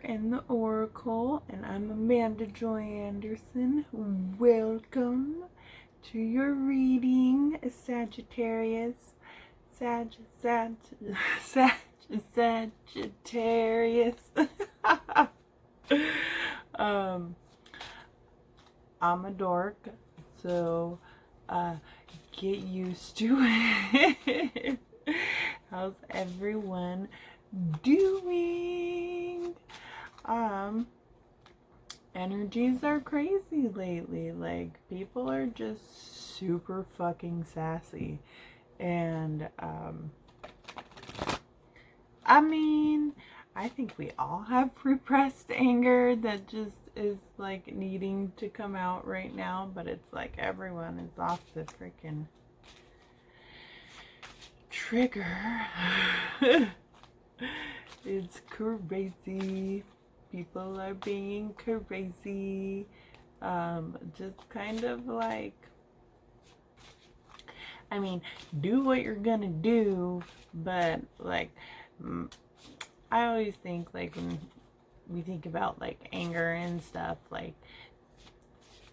in the Oracle, and I'm Amanda Joy Anderson. Welcome to your reading, Sagittarius. Sagittarius. I'm a dork, so get used to it. How's everyone doing? Energies are crazy lately. Like, people are just super fucking sassy. And I mean, I think we all have repressed anger that just is like needing to come out right now, but it's like everyone is off the freaking trigger. It's crazy. People are being crazy. Just kind of like, I mean, do what you're gonna do, but like, I always think, like, when we think about like anger and stuff, like,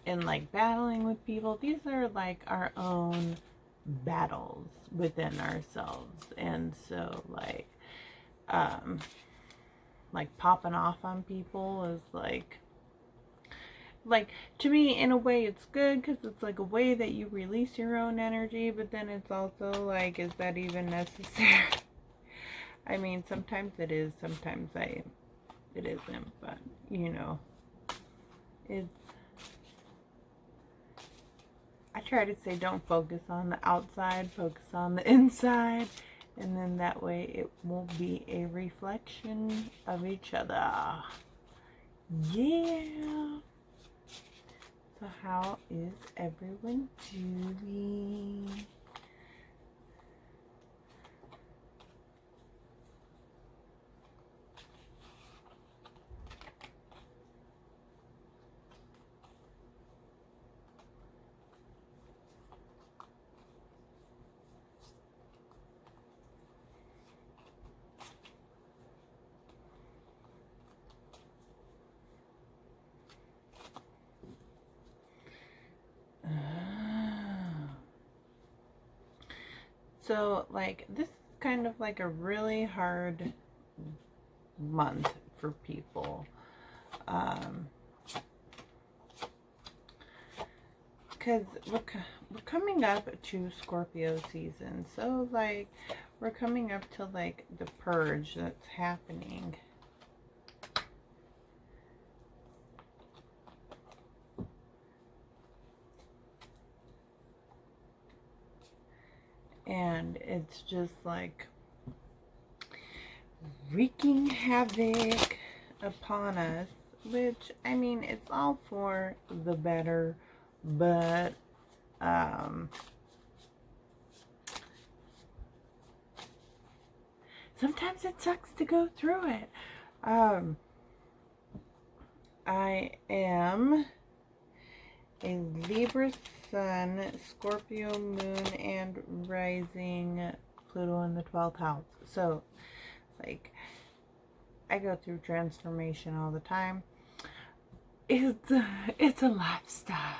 and like battling with people, these are like our own battles within ourselves. And so like popping off on people is like to me, in a way, it's good because it's like a way that you release your own energy, but then it's also like, is that even necessary? I mean, sometimes it is, sometimes it isn't, but you know, I try to say, don't focus on the outside, focus on the inside, and then that way it will be a reflection of each other. Yeah. So how is everyone doing? So, like, this is kind of like a really hard month for people. Because we're coming up to Scorpio season. So, like, we're coming up to, like, the purge that's happening. And it's just like wreaking havoc upon us, which, I mean, it's all for the better, but sometimes it sucks to go through it. I am a Libra Sun, Scorpio Moon, and rising Pluto in the 12th house. So, like, I go through transformation all the time. It's a lifestyle.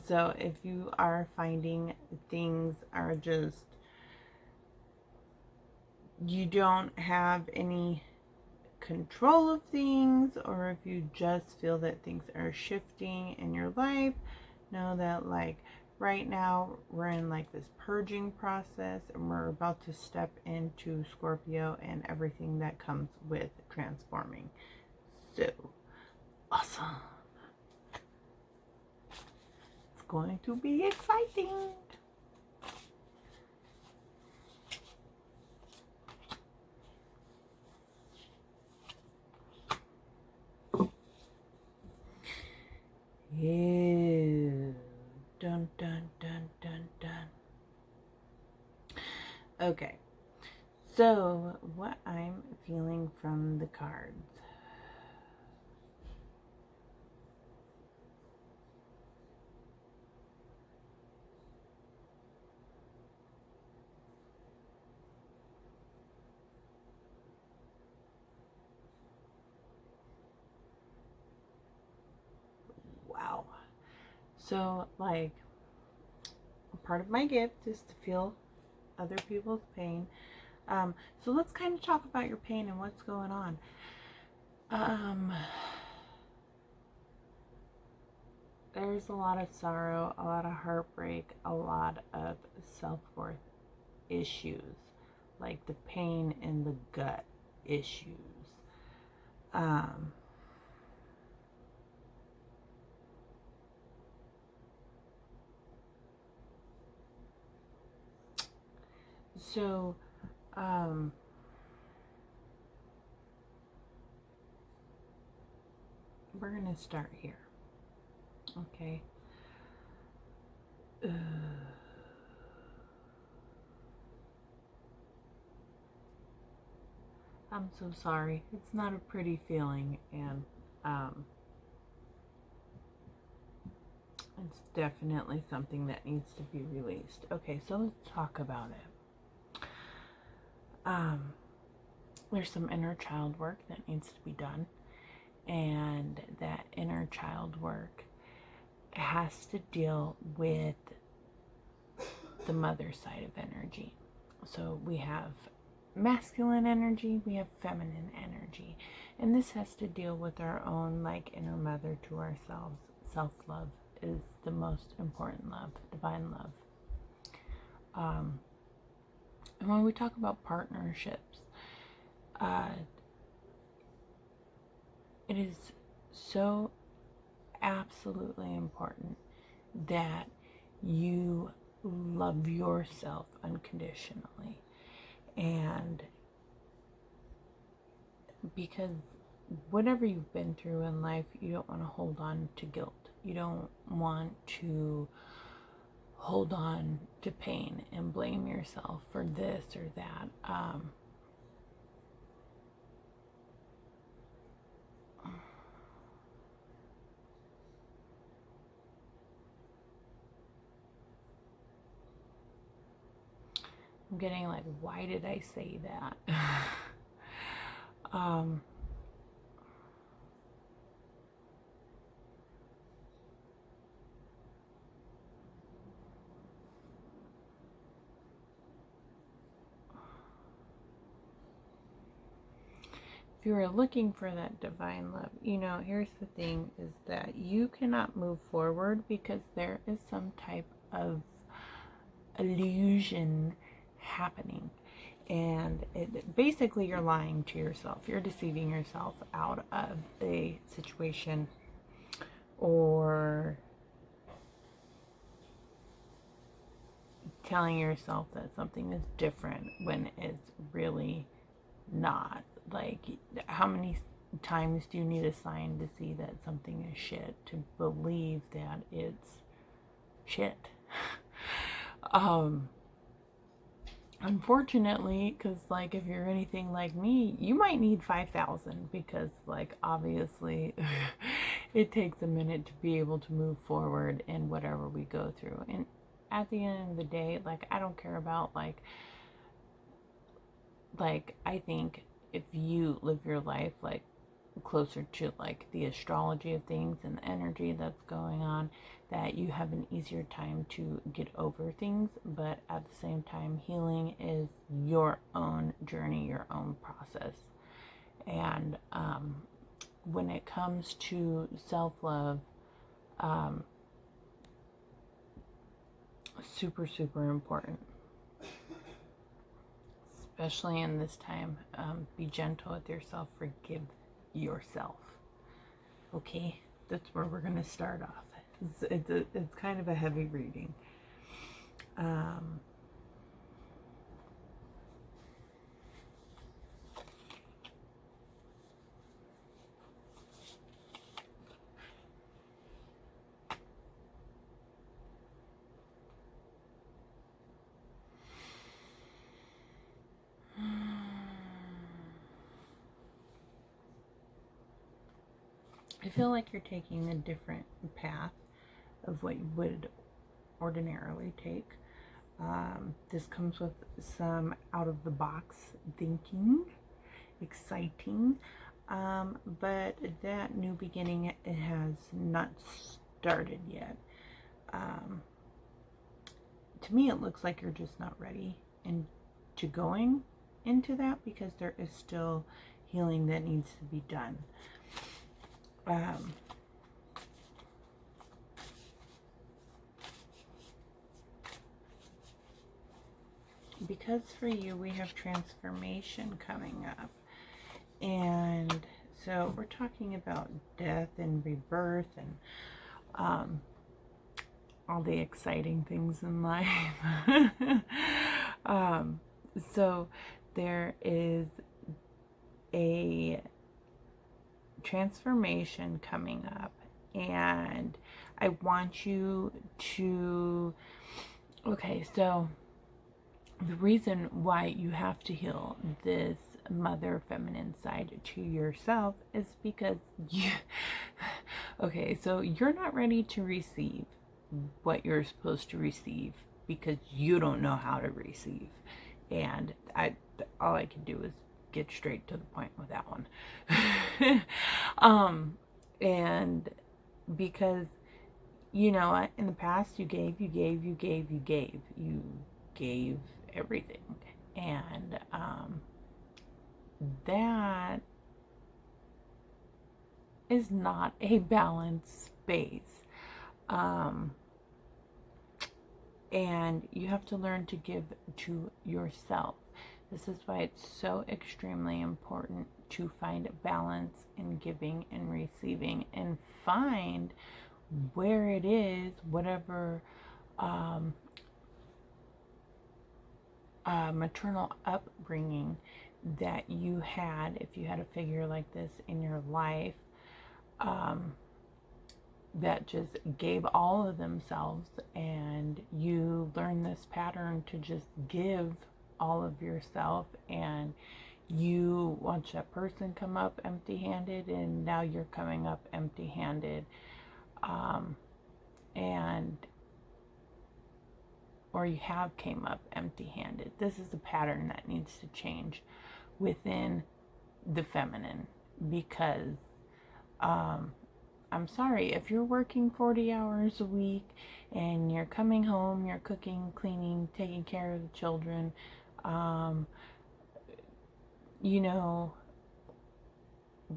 So if you are finding things are just, you don't have any control of things, or if you just feel that things are shifting in your life, know that, like, right now we're in like this purging process, and we're about to step into Scorpio and everything that comes with transforming. So awesome. It's going to be exciting. Ew. Dun dun dun dun dun. Okay, so what I'm feeling from the cards. So, like, part of my gift is to feel other people's pain. So let's kind of talk about your pain and what's going on. There's a lot of sorrow, a lot of heartbreak, a lot of self-worth issues, like the pain in the gut issues. So, we're going to start here. Okay. I'm so sorry. It's not a pretty feeling, and it's definitely something that needs to be released. Okay, so let's talk about it. There's some inner child work that needs to be done, and that inner child work has to deal with the mother side of energy. So we have masculine energy, we have feminine energy, and this has to deal with our own, like, inner mother to ourselves. Self-love is the most important love, divine love. And when we talk about partnerships, it is so absolutely important that you love yourself unconditionally. And because whatever you've been through in life, you don't want to hold on to guilt. You don't want to hold on to pain and blame yourself for this or that. I'm getting like, why did I say that? If you are looking for that divine love, here's the thing, is that you cannot move forward because there is some type of illusion happening. And basically you're lying to yourself. You're deceiving yourself out of a situation, or telling yourself that something is different when it's really not. Like, how many times do you need a sign to see that something is shit to believe that it's shit? Unfortunately, because, like, if you're anything like me, you might need 5,000, because, like, obviously it takes a minute to be able to move forward in whatever we go through. And at the end of the day, like, I don't care about, like, I think if you live your life, like, closer to, like, the astrology of things and the energy that's going on, that you have an easier time to get over things. But at the same time, healing is your own journey, your own process. And when it comes to self-love, super, super important. Especially in this time, be gentle with yourself, forgive yourself. Okay, that's where we're going to start off. It's kind of a heavy reading. I feel like you're taking a different path of what you would ordinarily take. This comes with some out-of-the-box thinking, exciting, but that new beginning, it has not started yet. um, to me, it looks like you're just not ready into going into that, because there is still healing that needs to be done. Because for you, we have transformation coming up. And so we're talking about death and rebirth and all the exciting things in life. So there is a transformation coming up, and I want you to, okay, so the reason why you have to heal this mother feminine side to yourself is because okay, so you're not ready to receive what you're supposed to receive because you don't know how to receive. And all I can do is get straight to the point with that one. And because, you know, in the past you gave everything. And that is not a balanced space. And you have to learn to give to yourself. This is why it's so extremely important to find balance in giving and receiving, and find where it is, whatever maternal upbringing that you had, if you had a figure like this in your life, that just gave all of themselves, and you learn this pattern to just give all of yourself, and you watch that person come up empty-handed, and now you're coming up empty-handed, and or you have came up empty-handed. This is a pattern that needs to change within the feminine, because I'm sorry, if you're working 40 hours a week and you're coming home, you're cooking, cleaning, taking care of the children, you know,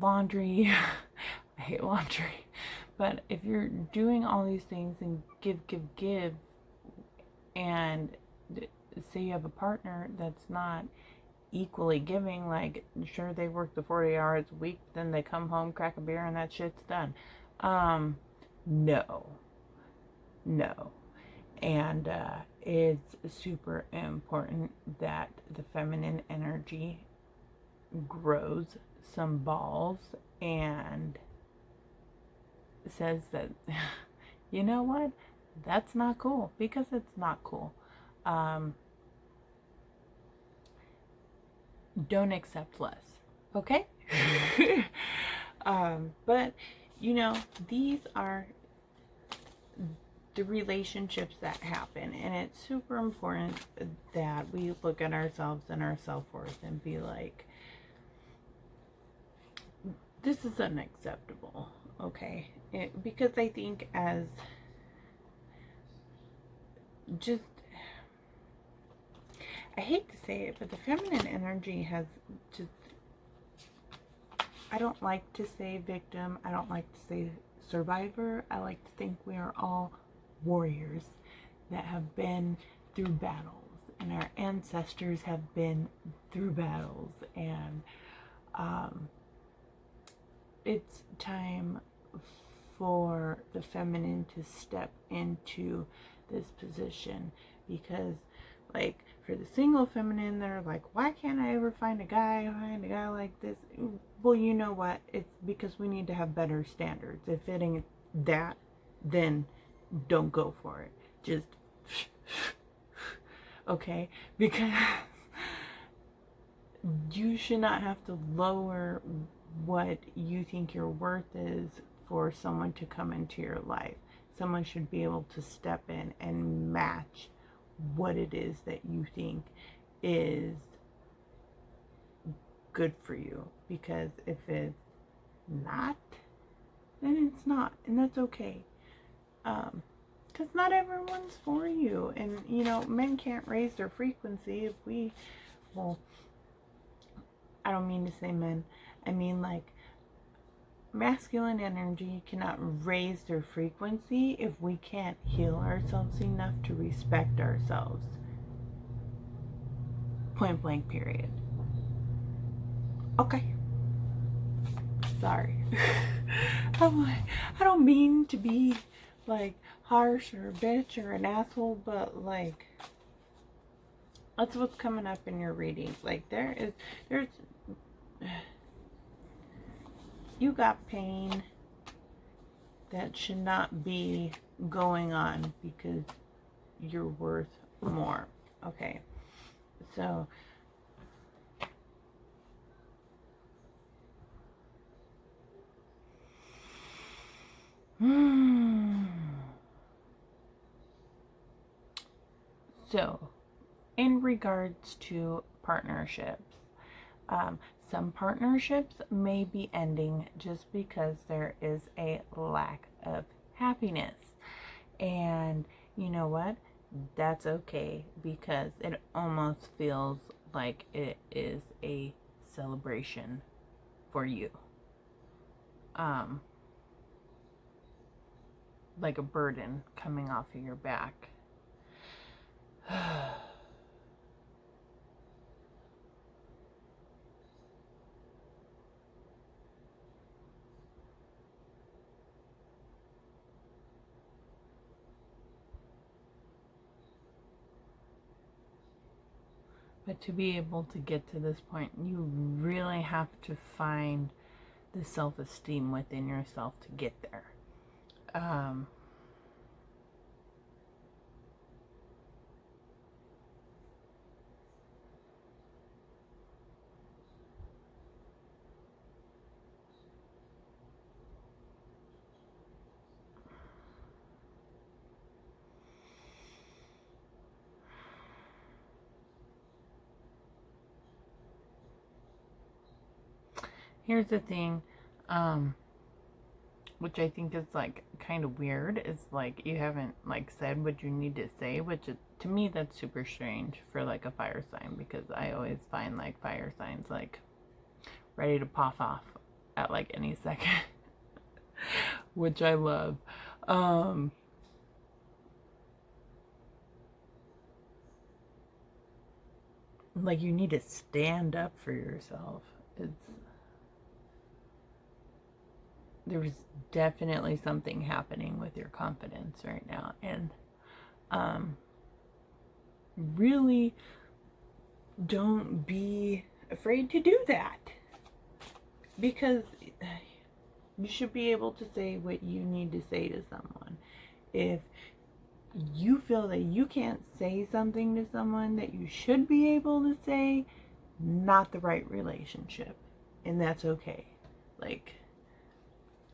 laundry, I hate laundry, but if you're doing all these things and give, and say you have a partner that's not equally giving, like, sure, they work the 40 hours a week, then they come home, crack a beer, and that shit's done. No. And it's super important that the feminine energy grows some balls and says that, you know what, that's not cool, because it's not cool. Don't accept less, okay? But you know, these are the relationships that happen, and it's super important that we look at ourselves and our self-worth and be like, this is unacceptable, okay? Because I think as just, I hate to say it, but the feminine energy has just, I don't like to say victim, I don't like to say survivor. I like to think we are all warriors that have been through battles, and our ancestors have been through battles, and it's time for the feminine to step into this position. Because, like, for the single feminine, they're like, why can't I ever find a guy like this? Well, you know what? It's because we need to have better standards. If it ain't that, then don't go for it. Just, okay? Because you should not have to lower what you think your worth is for someone to come into your life. Someone should be able to step in and match what it is that you think is good for you. Because if it's not, then it's not, and that's okay. Because not everyone's for you. And, you know, men can't raise their frequency if we, well, I don't mean to say men. I mean, like, masculine energy cannot raise their frequency if we can't heal ourselves enough to respect ourselves. Point blank, period. Okay. Sorry. I don't mean to be, like, harsh or a bitch or an asshole, but, like, that's what's coming up in your reading. Like, you got pain that should not be going on because you're worth more. Okay, so so in regards to partnerships, some partnerships may be ending just because there is a lack of happiness. And you know what? That's okay, because it almost feels like it is a celebration for you. Like a burden coming off of your back. But to be able to get to this point, you really have to find the self-esteem within yourself to get there. Here's the thing, which I think is like kind of weird, is like you haven't like said what you need to say, which is, to me, that's super strange for like a fire sign, because I always find like fire signs like ready to pop off at like any second, which I love. Like, you need to stand up for yourself. There's definitely something happening with your confidence right now, and really don't be afraid to do that, because you should be able to say what you need to say to someone. If you feel that you can't say something to someone that you should be able to say, not the right relationship, and that's okay. Like,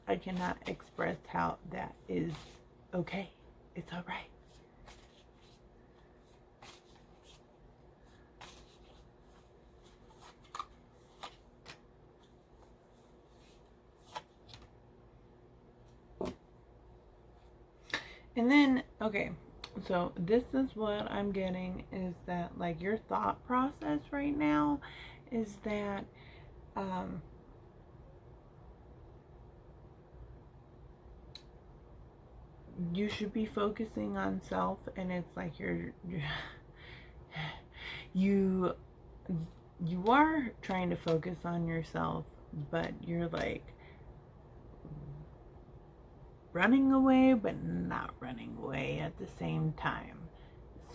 I cannot express how that is okay. It's all right. And then, okay, so this is what I'm getting, is that like your thought process right now is that you should be focusing on self, and it's like you are trying to focus on yourself, but you're like running away but not running away at the same time.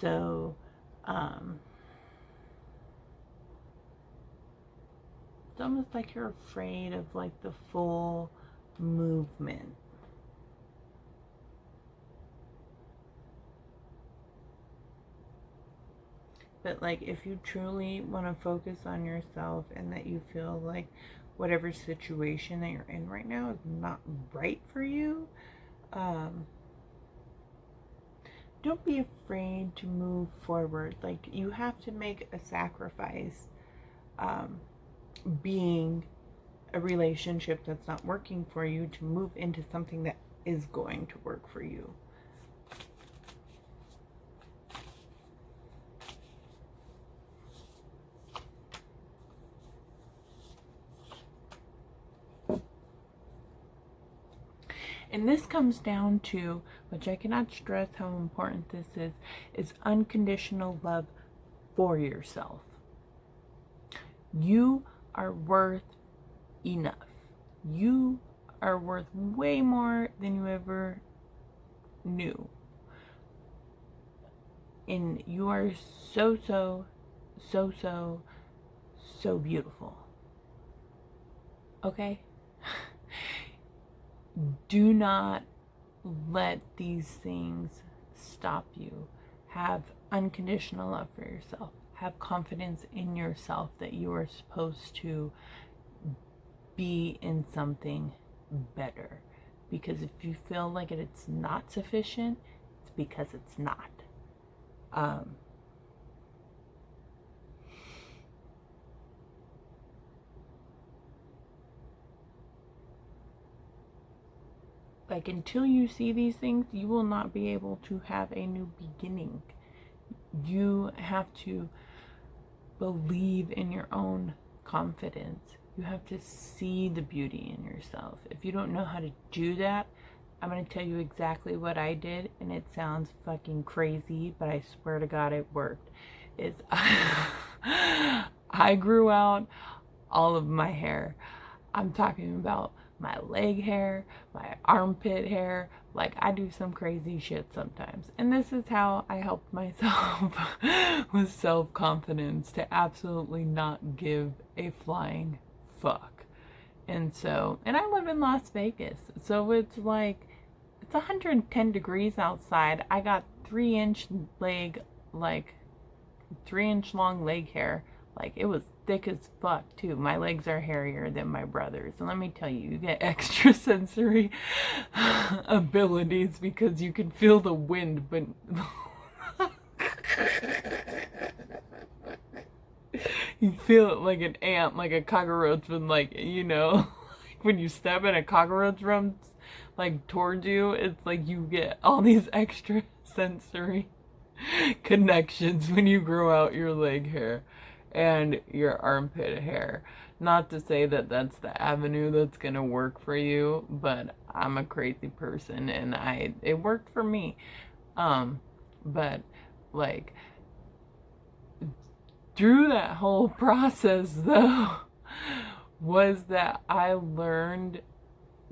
So it's almost like you're afraid of like the full movement. But like, if you truly want to focus on yourself, and that you feel like whatever situation that you're in right now is not right for you, don't be afraid to move forward. Like, you have to make a sacrifice, being a relationship that's not working for you, to move into something that is going to work for you. And this comes down to, which I cannot stress how important this is unconditional love for yourself. You are worth enough. You are worth way more than you ever knew. And you are so beautiful. Okay? Do not let these things stop you. Have unconditional love for yourself. Have confidence in yourself that you are supposed to be in something better. Because if you feel like it's not sufficient, it's because it's not. Like, until you see these things, you will not be able to have a new beginning. You have to believe in your own confidence. You have to see the beauty in yourself. If you don't know how to do that, I'm going to tell you exactly what I did, and it sounds fucking crazy, but I swear to God it worked. I grew out all of my hair. I'm talking about my leg hair, my armpit hair. Like, I do some crazy shit sometimes. And this is how I helped myself with self-confidence, to absolutely not give a flying fuck. And I live in Las Vegas, so it's like, it's 110 degrees outside. I got 3-inch long leg hair. Like, it was thick as fuck too. My legs are hairier than my brother's, and let me tell you, you get extra sensory abilities because you can feel the wind, but you feel it like an ant, like a cockroach, when, like, you know, when you step and a cockroach runs like towards you, it's like you get all these extra sensory connections when you grow out your leg hair and your armpit hair. Not to say that that's the avenue that's gonna work for you, but I'm a crazy person and it worked for me. But like, through that whole process though, was that I learned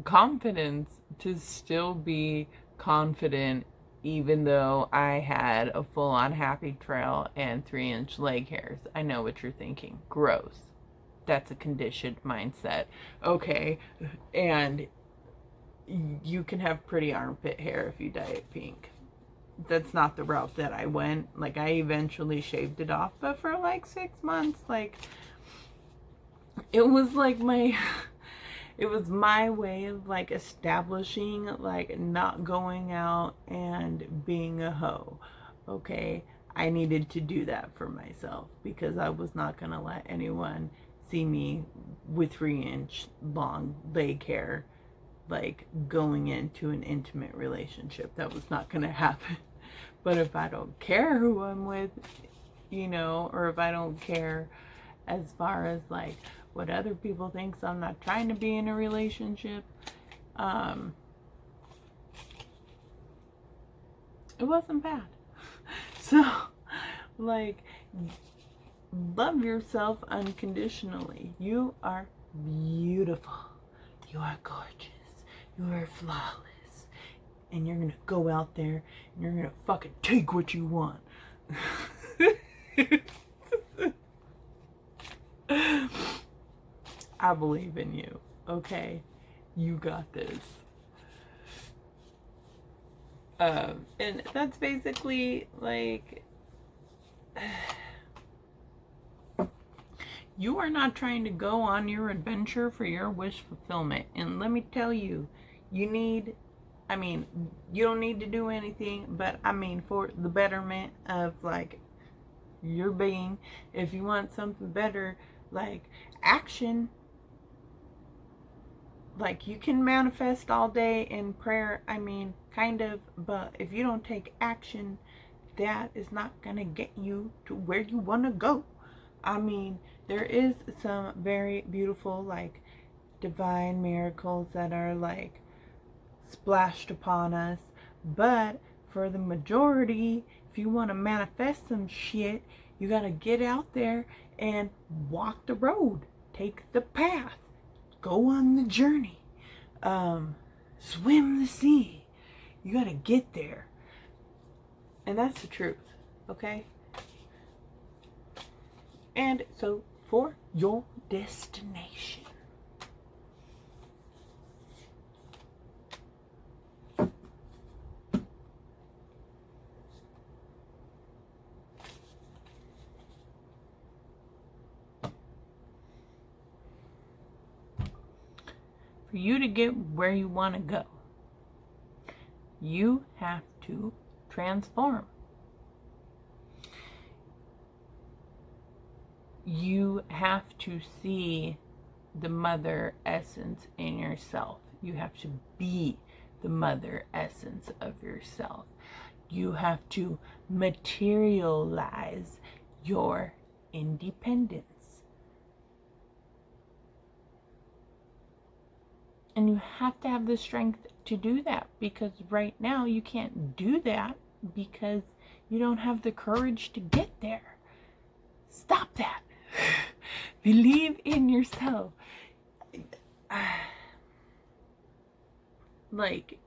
confidence to still be confident even though I had a full-on happy trail and 3-inch leg hairs. I know what you're thinking. Gross. That's a conditioned mindset. Okay, and you can have pretty armpit hair if you dye it pink. That's not the route that I went. Like, I eventually shaved it off, but for like 6 months, like, it was like it was my way of like establishing, like, not going out and being a hoe. Okay, I needed to do that for myself because I was not gonna let anyone see me with 3-inch long leg hair, like, going into an intimate relationship. That was not gonna happen. But if I don't care who I'm with, you know, or if I don't care as far as like what other people think, so I'm not trying to be in a relationship, it wasn't bad. So, like, love yourself unconditionally. You are beautiful. You are gorgeous. You are flawless. And you're gonna go out there and you're gonna fucking take what you want. I believe in you, okay? You got this. And that's basically, like, you are not trying to go on your adventure for your wish fulfillment. And let me tell you, you don't need to do anything, but for the betterment of, like, your being, if you want something better, like, action. Like, you can manifest all day in prayer, kind of, but if you don't take action, that is not gonna get you to where you want to go. There is some very beautiful, like, divine miracles that are, like, splashed upon us. But for the majority, if you want to manifest some shit, you got to get out there and walk the road, take the path, go on the journey, swim the sea. You got to get there. And that's the truth, okay? And so for your destination, for you to get where you want to go, you have to transform. You have to see the mother essence in yourself. You have to be the mother essence of yourself. You have to materialize your independence. And you have to have the strength to do that, because right now you can't do that because you don't have the courage to get there. Stop that. Believe in yourself. Like,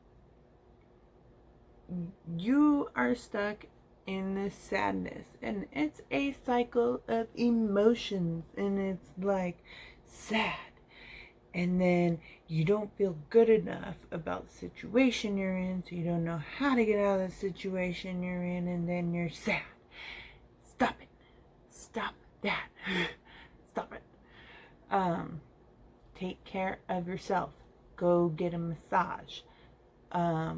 you are stuck in this sadness, and it's a cycle of emotions, and it's like sad, and then you don't feel good enough about the situation you're in, so you don't know how to get out of the situation you're in, and then you're sad. Stop it. Stop that. Stop it. Take care of yourself. Go get a massage. I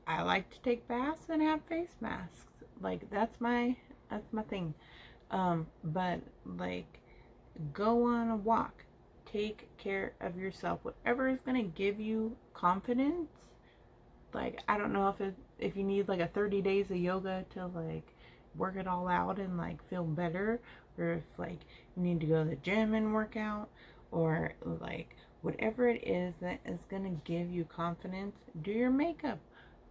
like to take baths and have face masks. Like, that's my thing. But like, go on a walk. Take care of yourself. Whatever is gonna give you confidence. Like, I don't know if you need like a 30 days of yoga to like work it all out and like feel better, or if like you need to go to the gym and work out, or like whatever it is that is gonna give you confidence. Do your makeup,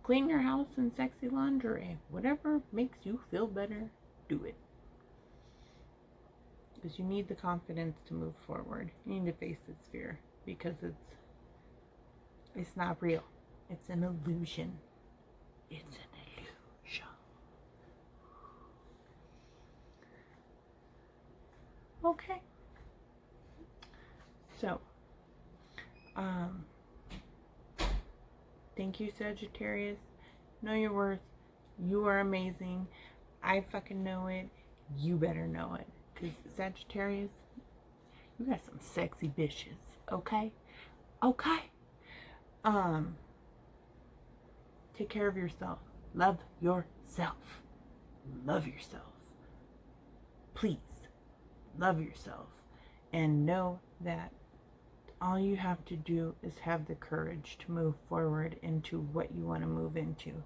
clean your house in sexy lingerie, whatever makes you feel better, do it. Because you need the confidence to move forward. You need to face this fear, because it's not real. It's an illusion. It's an illusion. Okay. So, thank you, Sagittarius. Know your worth. You are amazing. I fucking know it. You better know it. Because Sagittarius, you got some sexy bitches. Okay? Okay? Take care of yourself. Love yourself. Love yourself. Please, love yourself. And know that all you have to do is have the courage to move forward into what you want to move into.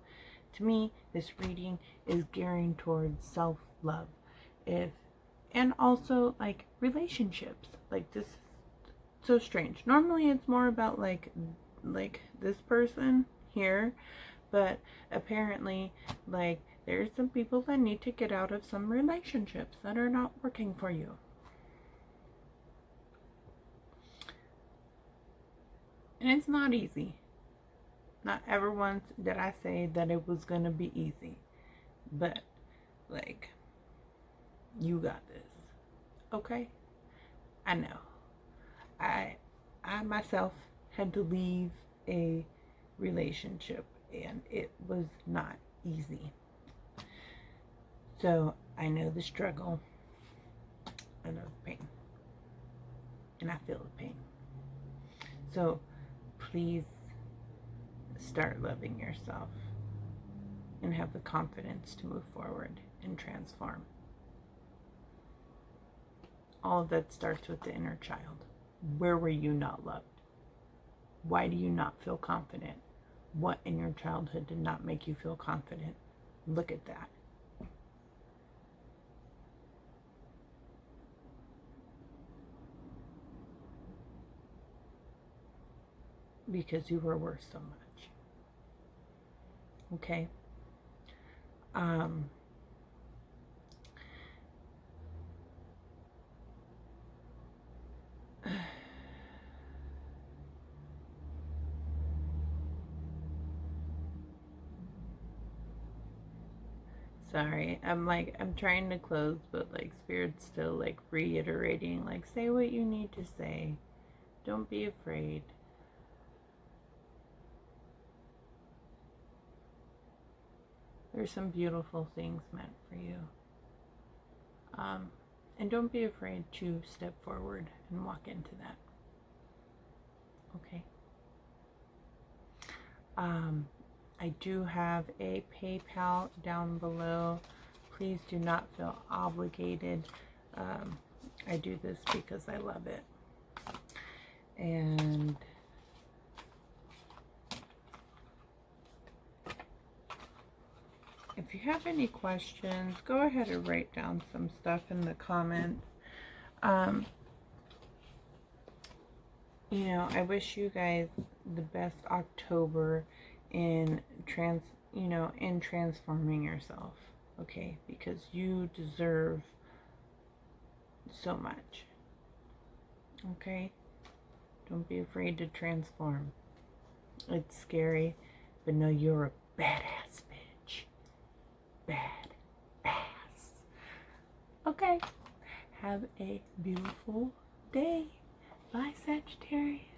To me, this reading is gearing towards self-love. And also like relationships. Like, this is so strange. Normally it's more about like this person here, but apparently like there's some people that need to get out of some relationships that are not working for you. And it's not easy. Not ever once did I say that it was gonna be easy, but like, you got this. Okay? I know. I myself had to leave a relationship, and it was not easy. So I know the struggle. I know the pain. And I feel the pain. So please start loving yourself and have the confidence to move forward and transform. All of that starts with the inner child. Where were you not loved? Why do you not feel confident? What in your childhood did not make you feel confident? Look at that. because you were worth so much. Okay? Sorry, I'm trying to close, but like Spirit's still like reiterating, like, say what you need to say. Don't be afraid. There's some beautiful things meant for you. And don't be afraid to step forward and walk into that. Okay. I do have a PayPal down below. Please do not feel obligated. I do this because I love it. And if you have any questions, go ahead and write down some stuff in the comments. You know, I wish you guys the best October in transforming yourself, okay? Because you deserve so much. Okay? Don't be afraid to transform. It's scary, but no, you're a badass bitch. Bad ass. Okay. Have a beautiful day. Bye, Sagittarius.